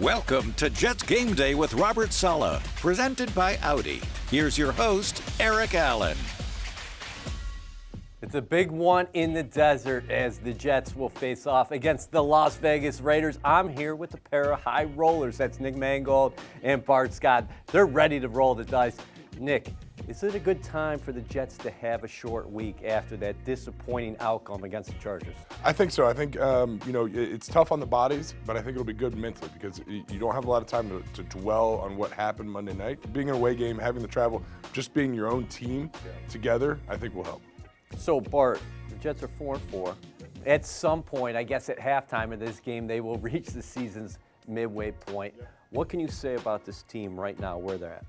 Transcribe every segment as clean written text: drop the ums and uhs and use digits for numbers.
Welcome to Jets Game Day with Robert Saleh, presented by Audi. Here's your host, Eric Allen. It's a big one in the desert as the Jets will face off against the Las Vegas Raiders. I'm here with a pair of high rollers. That's Nick Mangold and Bart Scott. They're ready to roll the dice. Nick, is it a good time for the Jets to have a short week after that disappointing outcome against the Chargers? I think so. I think, it's tough on the bodies, but I think it'll be good mentally because you don't have a lot of time to dwell on what happened Monday night. Being an away game, having the travel, just being your own team together, I think will help. So, Bart, the Jets are 4-4. At some point, I guess at halftime of this game, they will reach the season's midway point. What can you say about this team right now, where they're at?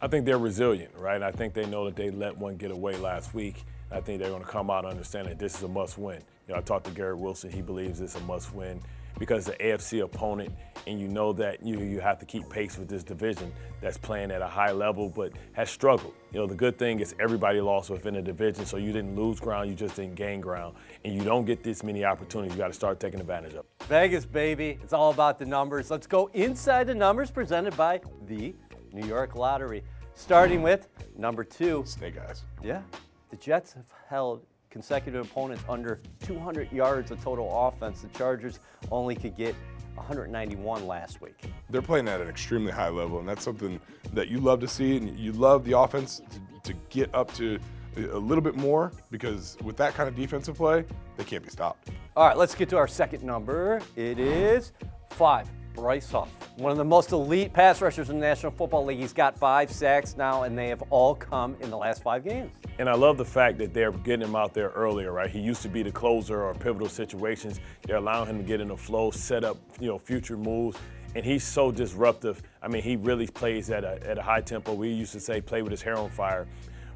I think they're resilient, right? I think they know that they let one get away last week. I think they're going to come out and understand that this is a must-win. I talked to Garrett Wilson. He believes it's a must-win because the AFC opponent, and you know that you have to keep pace with this division that's playing at a high level but has struggled. The good thing is everybody lost within the division, so you didn't lose ground, you just didn't gain ground. And you don't get this many opportunities. You got to start taking advantage of it. Vegas, baby. It's all about the numbers. Let's go inside the numbers presented by the New York Lottery. Starting with number 2. Snake eyes. Yeah. The Jets have held consecutive opponents under 200 yards of total offense. The Chargers only could get 191 last week. They're playing at an extremely high level, and that's something that you love to see, and you love the offense to get up to a little bit more because with that kind of defensive play, they can't be stopped. All right, let's get to our second number. It is 5. Bryce Huff, one of the most elite pass rushers in the National Football League. He's got 5 sacks now, and they have all come in the last 5 games. And I love the fact that they're getting him out there earlier, right? He used to be the closer or pivotal situations. They're allowing him to get in the flow, set up, future moves. And he's so disruptive. I mean, he really plays at a high tempo. We used to say play with his hair on fire.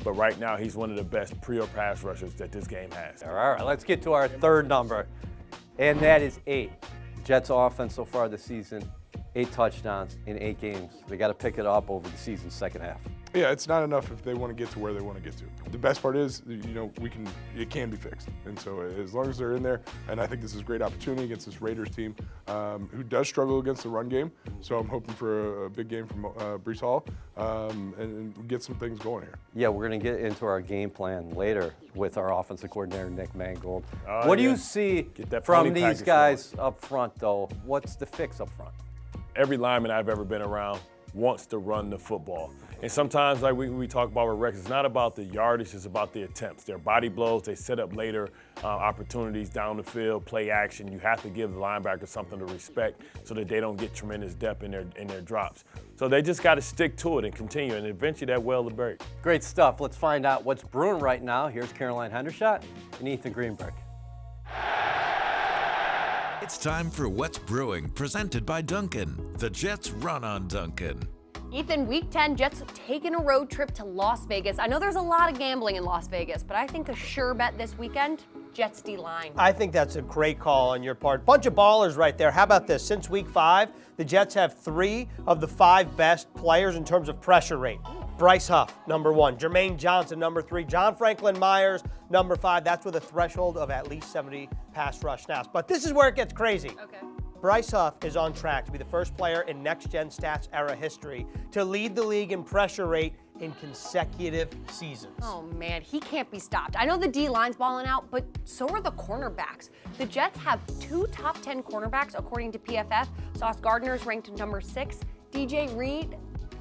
But right now, he's one of the best pure pass rushers that this game has. All right, let's get to our third number, and that is 8. Jets offense so far this season, 8 touchdowns in 8 games. They got to pick it up over the season's second half. Yeah, it's not enough if they want to get to where they want to get to. The best part is, it can be fixed. And so as long as they're in there, and I think this is a great opportunity against this Raiders team who does struggle against the run game. So I'm hoping for a big game from Breece Hall and get some things going here. Yeah, we're going to get into our game plan later with our offensive coordinator, Nick Mangold. What do you see from these guys up front, though? What's the fix up front? Every lineman I've ever been around wants to run the football. And sometimes, like we talk about with records, it's not about the yardage, it's about the attempts. Their body blows, they set up later opportunities down the field, play action. You have to give the linebackers something to respect so that they don't get tremendous depth in their drops. So they just got to stick to it and continue, and eventually that well will break. Great stuff. Let's find out what's brewing right now. Here's Caroline Hendershot and Ethan Greenberg. It's time for What's Brewing, presented by Dunkin'. The Jets run on Dunkin'. Ethan, Week 10, Jets taking a road trip to Las Vegas. I know there's a lot of gambling in Las Vegas, but I think a sure bet this weekend, Jets D-line. I think that's a great call on your part. Bunch of ballers right there. How about this? Since Week 5, the Jets have 3 of the 5 best players in terms of pressure rate. Bryce Huff, number 1. Jermaine Johnson, number 3. John Franklin Myers, number 5. That's with a threshold of at least 70 pass rush snaps. But this is where it gets crazy. Okay. Bryce Huff is on track to be the first player in next-gen stats era history to lead the league in pressure rate in consecutive seasons. Oh, man, he can't be stopped. I know the D-line's balling out, but so are the cornerbacks. The Jets have 2 top 10 cornerbacks, according to PFF. Sauce Gardner's ranked number 6. DJ Reed,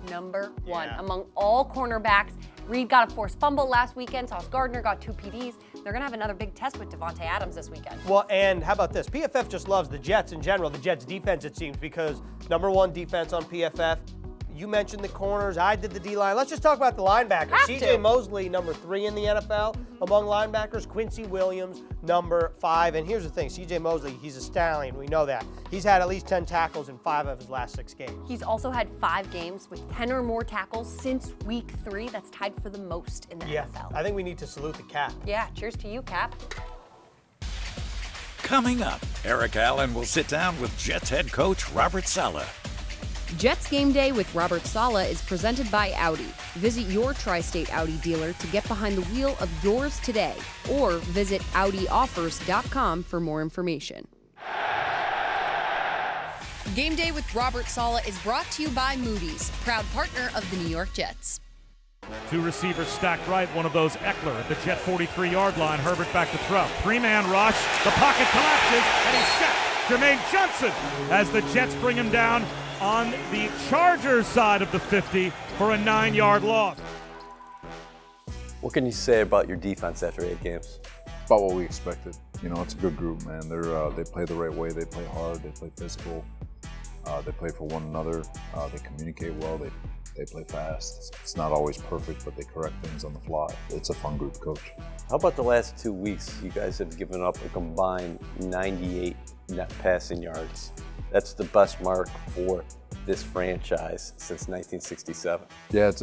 number 1 among all cornerbacks. Reed got a forced fumble last weekend. Sauce Gardner got 2 PDs. They're going to have another big test with Devontae Adams this weekend. Well, and how about this? PFF just loves the Jets in general, the Jets defense, it seems, because number 1 defense on PFF. You mentioned the corners. I did the D-line. Let's just talk about the linebackers. C.J. Mosley, number 3 in the NFL among linebackers. Quincy Williams, number 5. And here's the thing. C.J. Mosley, he's a stallion. We know that. He's had at least 10 tackles in 5 of his last 6 games. He's also had 5 games with 10 or more tackles since Week 3. That's tied for the most in the NFL. I think we need to salute the Cap. Yeah, cheers to you, Cap. Coming up, Eric Allen will sit down with Jets head coach Robert Saleh. Jets Game Day with Robert Saleh is presented by Audi. Visit your tri-state Audi dealer to get behind the wheel of yours today, or visit AudiOffers.com for more information. Game Day with Robert Saleh is brought to you by Moody's, proud partner of the New York Jets. Two receivers stacked right, one of those Eckler at the Jet 43-yard line. Herbert back to throw. Three-man rush. The pocket collapses, and he's sacked. Jermaine Johnson as the Jets bring him down on the Chargers side of the 50 for a 9-yard loss. What can you say about your defense after 8 games? About what we expected. You know, it's a good group, man. They play the right way. They play hard. They play physical. They play for one another. They communicate well. They play fast. It's not always perfect, but they correct things on the fly. It's a fun group to coach. How about the last 2 weeks? You guys have given up a combined 98 net passing yards. That's the best mark for this franchise since 1967. Yeah, it's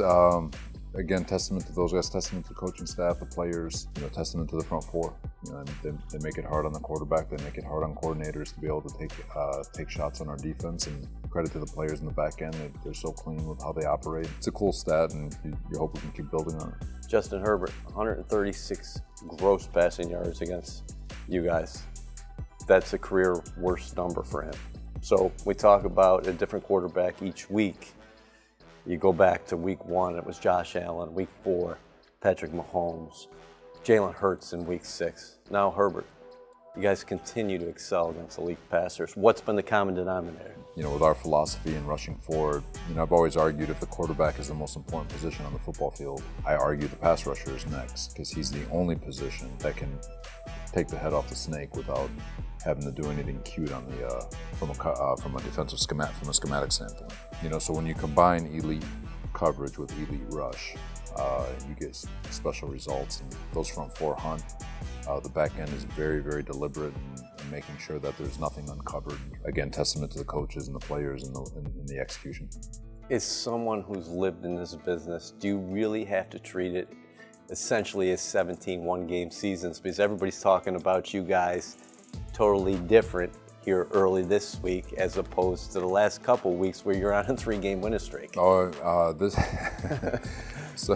again, testament to those guys, testament to the coaching staff, the players, you know, testament to the front four. You know, and they make it hard on the quarterback. They make it hard on coordinators to be able to take shots on our defense. And credit to the players in the back end. They're so clean with how they operate. It's a cool stat, and you hope we can keep building on it. Justin Herbert, 136 gross passing yards against you guys. That's a career worst number for him. So we talk about a different quarterback each week. You go back to week 1, it was Josh Allen. Week 4, Patrick Mahomes. Jalen Hurts in week 6. Now Herbert. You guys continue to excel against elite passers. What's been the common denominator? You know, with our philosophy in rushing forward, you know, I've always argued if the quarterback is the most important position on the football field, I argue the pass rusher is next, because he's the only position that can take the head off the snake without having to do anything cute on the from a defensive schematic standpoint. You know, so when you combine elite coverage with elite rush, you get special results. And those front four hunt. The back end is very, very deliberate in making sure that there's nothing uncovered. Again, testament to the coaches and the players in the execution. As someone who's lived in this business, do you really have to treat it essentially as 17 one-game seasons? Because everybody's talking about you guys totally different here early this week as opposed to the last couple weeks where you're on a 3-game winning streak. So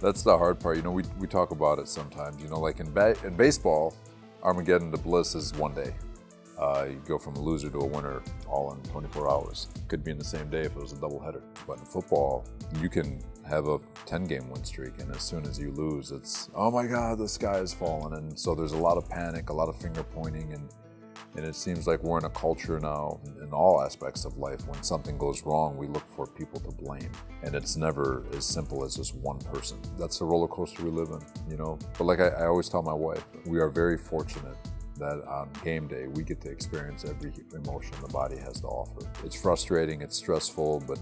that's the hard part. You know, we talk about it sometimes. You know, like in baseball, Armageddon to bliss is one day. You go from a loser to a winner all in 24 hours. Could be in the same day if it was a doubleheader. But in football, you can have a 10-game win streak, and as soon as you lose, it's, oh my God, the sky is falling. And so there's a lot of panic, a lot of finger pointing, and it seems like we're in a culture now in all aspects of life. When something goes wrong, we look for people to blame. And it's never as simple as just one person. That's the roller coaster we live in, you know? But like I always tell my wife, we are very fortunate that on game day, we get to experience every emotion the body has to offer. It's frustrating, it's stressful, but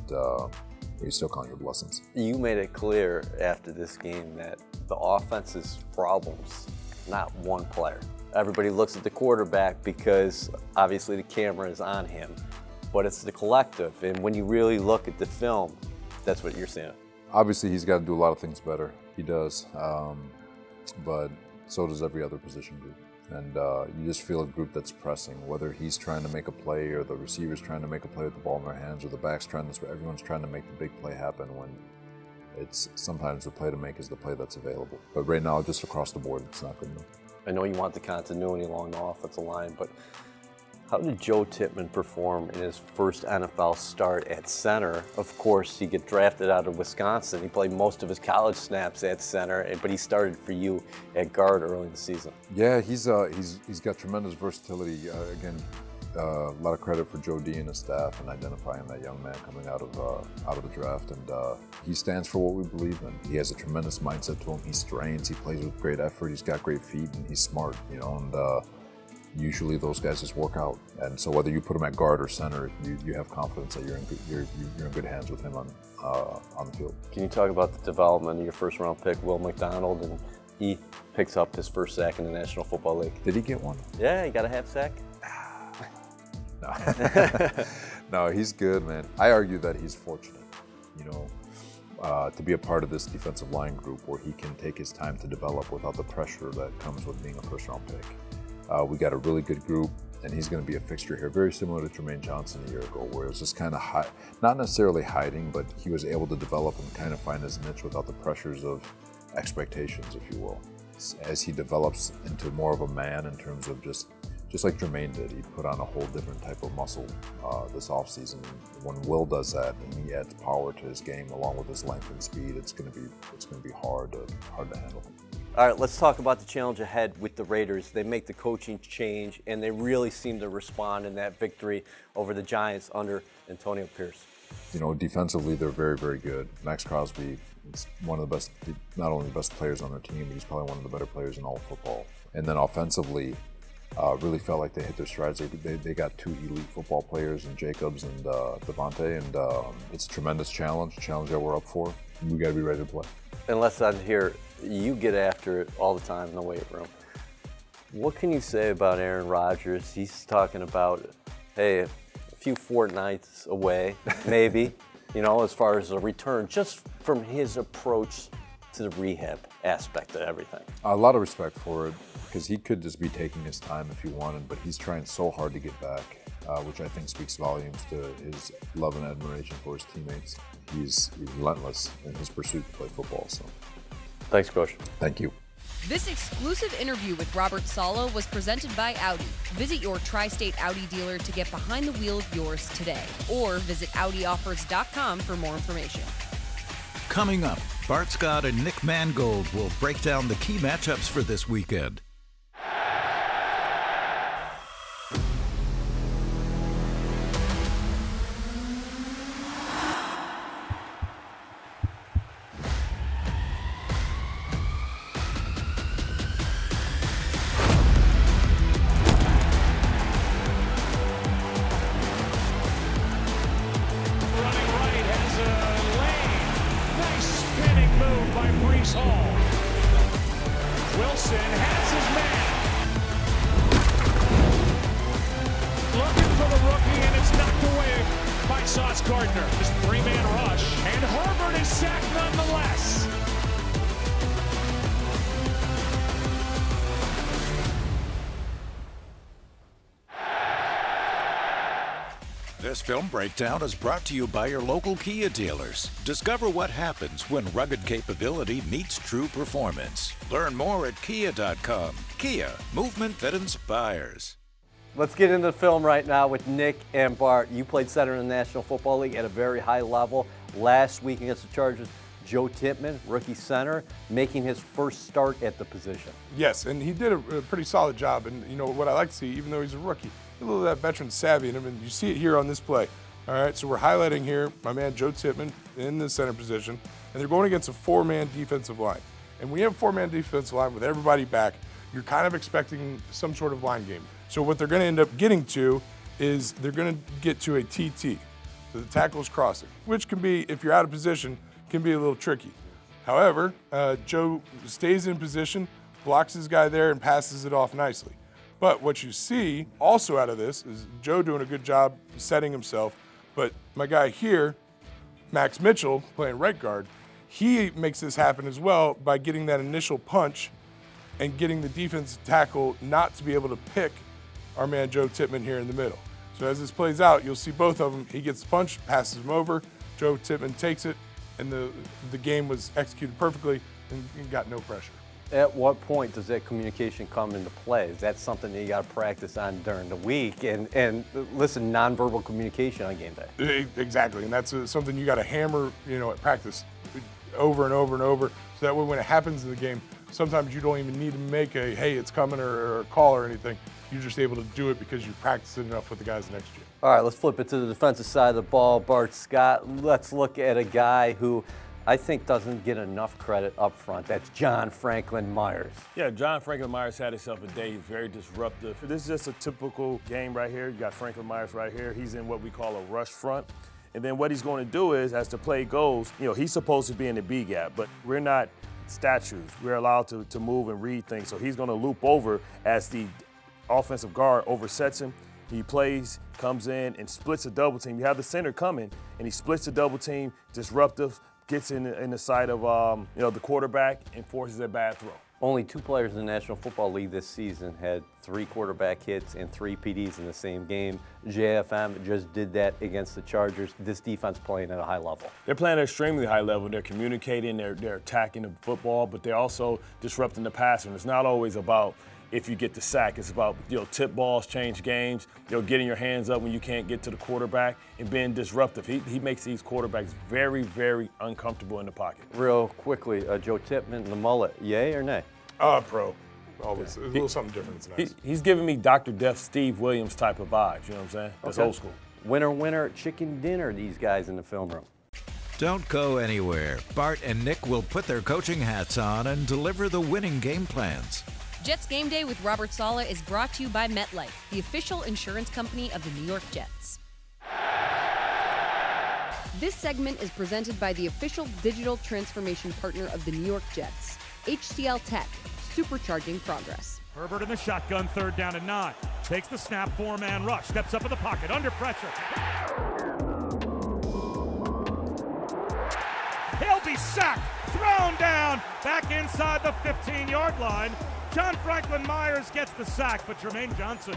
you still count your blessings. You made it clear after this game that the offense's problems, not one player. Everybody looks at the quarterback because obviously the camera is on him, but it's the collective. And when you really look at the film, that's what you're seeing. Obviously, he's got to do a lot of things better. He does, but so does every other position group. And you just feel a group that's pressing, whether he's trying to make a play or the receiver's trying to make a play with the ball in their hands or the back's everyone's trying to make the big play happen when it's sometimes the play to make is the play that's available. But right now, just across the board, it's not good enough. I know you want the continuity along the offensive line, but how did Joe Tippmann perform in his first NFL start at center? Of course, he got drafted out of Wisconsin. He played most of his college snaps at center, but he started for you at guard early in the season. Yeah, he's got tremendous versatility. Again, a lot of credit for Joe D and his staff in identifying that young man coming out of the draft, and he stands for what we believe in. He has a tremendous mindset to him. He strains. He plays with great effort. He's got great feet, and he's smart. You know, and usually those guys just work out. And so whether you put him at guard or center, you have confidence that you're in good hands with him on the field. Can you talk about the development of your first-round pick, Will McDonald, and he picks up his first sack in the National Football League? Did he get one? Yeah, he got a half sack. No. No, he's good, man. I argue that he's fortunate, you know, to be a part of this defensive line group where he can take his time to develop without the pressure that comes with being a first-round pick. We got a really good group, and he's going to be a fixture here, very similar to Jermaine Johnson a year ago, where it was just kind of not necessarily hiding, but he was able to develop and kind of find his niche without the pressures of expectations, if you will. As he develops into more of a man in terms of just just like Jermaine did. He put on a whole different type of muscle this offseason. When Will does that and he adds power to his game along with his length and speed, it's going to be hard to handle. All right, let's talk about the challenge ahead with the Raiders. They make the coaching change, and they really seem to respond in that victory over the Giants under Antonio Pierce. You know, defensively, they're very, very good. Max Crosby is one of the best, not only the best players on their team, but he's probably one of the better players in all of football. And then offensively, really felt like they hit their strides. They got 2 elite football players in Jacobs and Devontae, and it's a tremendous challenge that we're up for. We got to be ready to play. And let's not hear, you get after it all the time in the weight room. What can you say about Aaron Rodgers? He's talking about, hey, a few fortnights away, maybe, you know, as far as a return, just from his approach to the rehab aspect of everything. A lot of respect for it, because he could just be taking his time if he wanted, but he's trying so hard to get back, which I think speaks volumes to his love and admiration for his teammates. He's relentless in his pursuit to play football. So, thanks, Coach. Thank you. This exclusive interview with Robert Saleh was presented by Audi. Visit your tri-state Audi dealer to get behind the wheel of yours today, or visit AudiOffers.com for more information. Coming up, Bart Scott and Nick Mangold will break down the key matchups for this weekend. Wilson has his man. Looking for the rookie, and it's knocked away by Sauce Gardner. This 3-man rush, and Herbert is sacked nonetheless. This film breakdown is brought to you by your local Kia dealers. Discover what happens when rugged capability meets true performance. Learn more at kia.com. Kia, movement that inspires. Let's get into the film right now with Nick and Bart. You played center in the National Football League at a very high level. Last week against the Chargers, Joe Tippmann, rookie center, making his first start at the position. Yes, and he did a pretty solid job. And you know what I like to see, even though he's a rookie, a little of that veteran savvy in him, and you see it here on this play. All right, so we're highlighting here my man Joe Tippmann in the center position, and they're going against a 4-man defensive line. And when you have a 4-man defensive line with everybody back, you're kind of expecting some sort of line game. So what they're going to end up getting to is they're going to get to a TT, so the tackle's crossing, which can be, if you're out of position, can be a little tricky. However, Joe stays in position, blocks his guy there, and passes it off nicely. But what you see also out of this is Joe doing a good job setting himself, but my guy here, Max Mitchell, playing right guard, he makes this happen as well by getting that initial punch and getting the defensive tackle not to be able to pick our man Joe Tippmann here in the middle. So as this plays out, you'll see both of them. He gets the punch, passes him over, Joe Tippmann takes it, and the game was executed perfectly and got no pressure. At what point does that communication come into play? Is that something that you got to practice on during the week? And listen, nonverbal communication on game day. Exactly, and that's something you got to hammer, at practice over and over and over, so that way when it happens in the game, sometimes you don't even need to make a, hey, it's coming or a call or anything. You're just able to do it because you practiced it enough with the guys next year. All right, let's flip it to the defensive side of the ball. Bart Scott, let's look at a guy who I think doesn't get enough credit up front. That's John Franklin Myers. Yeah, John Franklin Myers had himself a day. He's very disruptive. This is just a typical game right here. You got Franklin Myers right here. He's in what we call a rush front. And then what he's going to do is, as the play goes, he's supposed to be in the B gap, but we're not statues. We're allowed to move and read things. So he's going to loop over as the offensive guard oversets him. He plays, comes in, and splits a double team. You have the center coming, and he splits the double team, disruptive, gets in the side of the quarterback and forces a bad throw. Only 2 players in the National Football League this season had 3 quarterback hits and 3 PDs in the same game. JFM just did that against the Chargers. This defense playing at a high level. They're playing at an extremely high level. They're communicating, they're attacking the football, but they're also disrupting the pass. And it's not always about if you get the sack. It's about, tip balls change games, getting your hands up when you can't get to the quarterback and being disruptive. He makes these quarterbacks very, very uncomfortable in the pocket. Real quickly, Joe Tippmann, the mullet, yay or nay? Pro. Always. A little something different. It's nice. He's giving me Dr. Death Steve Williams type of vibes, you know what I'm saying? That's old school. Winner, chicken dinner, these guys in the film room. Don't go anywhere. Bart and Nick will put their coaching hats on and deliver the winning game plans. Jets Game Day with Robert Saleh is brought to you by MetLife, the official insurance company of the New York Jets. This segment is presented by the official digital transformation partner of the New York Jets, HCL Tech, supercharging progress. Herbert in the shotgun, 3rd down and 9. Takes the snap, 4-man rush, steps up in the pocket, under pressure. He'll be sacked, thrown down, back inside the 15-yard line. John Franklin Myers gets the sack, but Jermaine Johnson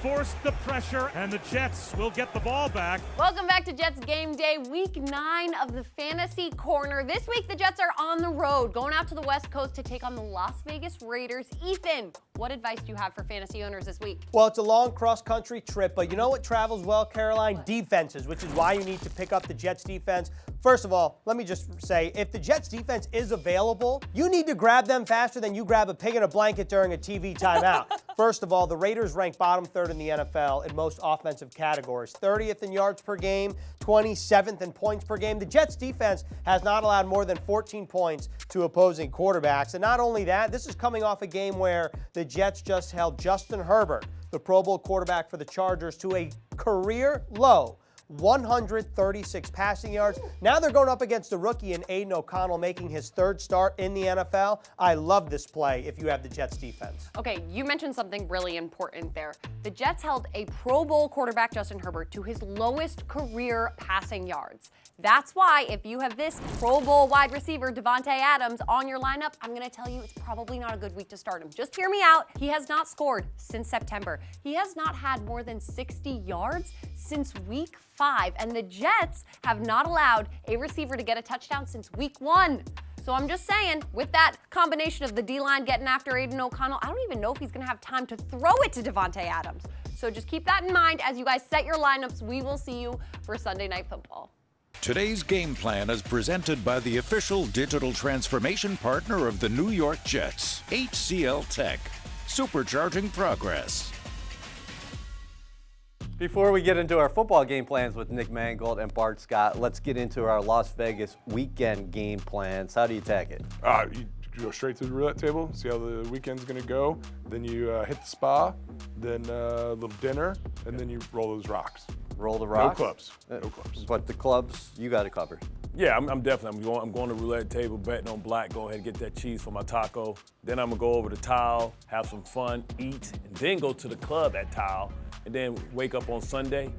forced the pressure, and the Jets will get the ball back. Welcome back to Jets Game Day, week 9 of the Fantasy Corner. This week, the Jets are on the road, going out to the West Coast to take on the Las Vegas Raiders. Ethan, what advice do you have for fantasy owners this week? Well, it's a long cross-country trip, but you know what travels well, Caroline? Defenses, which is why you need to pick up the Jets defense. First of all, let me just say, if the Jets defense is available, you need to grab them faster than you grab a pig in a blanket during a TV timeout. First of all, the Raiders rank bottom 3rd in the NFL in most offensive categories. 30th in yards per game, 27th in points per game. The Jets defense has not allowed more than 14 points to opposing quarterbacks. And not only that, this is coming off a game where the Jets just held Justin Herbert, the Pro Bowl quarterback for the Chargers, to a career low 136 passing yards. Now they're going up against a rookie in Aiden O'Connell, making his 3rd start in the NFL. I love this play if you have the Jets defense. Okay, you mentioned something really important there. The Jets held a Pro Bowl quarterback, Justin Herbert, to his lowest career passing yards. That's why if you have this Pro Bowl wide receiver, Davante Adams, on your lineup, I'm going to tell you it's probably not a good week to start him. Just hear me out. He has not scored since September. He has not had more than 60 yards since week 5, and the Jets have not allowed a receiver to get a touchdown since week 1. So I'm just saying, with that combination of the D-line getting after Aiden O'Connell, I don't even know if he's going to have time to throw it to Davante Adams. So just keep that in mind as you guys set your lineups. We will see you for Sunday Night Football. Today's game plan is presented by the official digital transformation partner of the New York Jets, HCL Tech, supercharging progress. Before we get into our football game plans with Nick Mangold and Bart Scott, let's get into our Las Vegas weekend game plans. How do you attack it? You go straight to the roulette table, see how the weekend's going to go. Then you hit the spa, then a little dinner, and then you roll those rocks. Roll the rocks? No clubs. No clubs. But the clubs, you got it covered. Yeah, I'm definitely. I'm going to roulette table, betting on black. Go ahead and get that cheese for my taco. Then I'm gonna go over to Tile, have some fun, eat, and then go to the club at Tile, and then wake up on Sunday.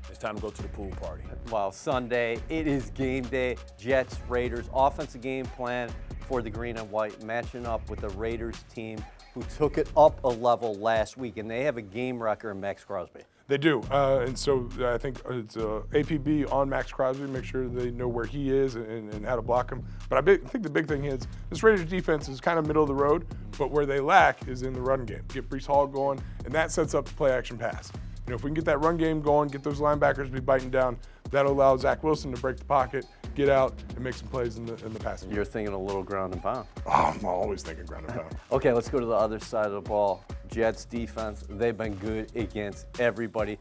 It's time to go to the pool party. Well, Sunday, it is game day. Jets, Raiders, offensive game plan for the green and white, matching up with the Raiders team who took it up a level last week, and they have a game wrecker in Max Crosby. They do, and so I think it's APB on Max Crosby, make sure they know where he is and how to block him. But I think the big thing is this Raiders defense is kind of middle of the road, but where they lack is in the run game. Get Breece Hall going, and that sets up the play-action pass. You know, if we can get that run game going, get those linebackers to be biting down, that'll allow Zach Wilson to break the pocket, get out, and make some plays in the passing game. You're thinking a little ground and pound. Oh, I'm always thinking ground and pound. Okay, let's go to the other side of the ball. Jets defense, they've been good against everybody.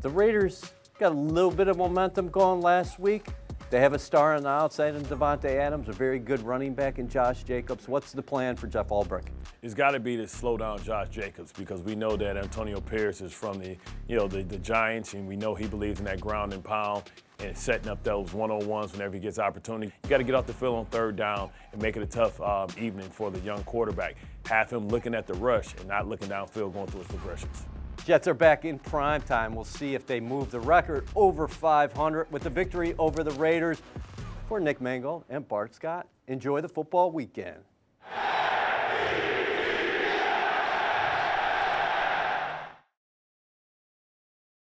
The Raiders got a little bit of momentum going last week. They have a star on the outside in Davante Adams, a very good running back in Josh Jacobs. What's the plan for Jeff Ulbrich? It's got to be to slow down Josh Jacobs because we know that Antonio Pierce is from the Giants, and we know he believes in that ground and pound and setting up those one-on-ones whenever he gets opportunity. You got to get off the field on 3rd down and make it a tough evening for the young quarterback. Have him looking at the rush and not looking downfield going through his progressions. Jets are back in prime time. We'll see if they move the record over 500 with the victory over the Raiders. For Nick Mangold and Bart Scott, enjoy the football weekend.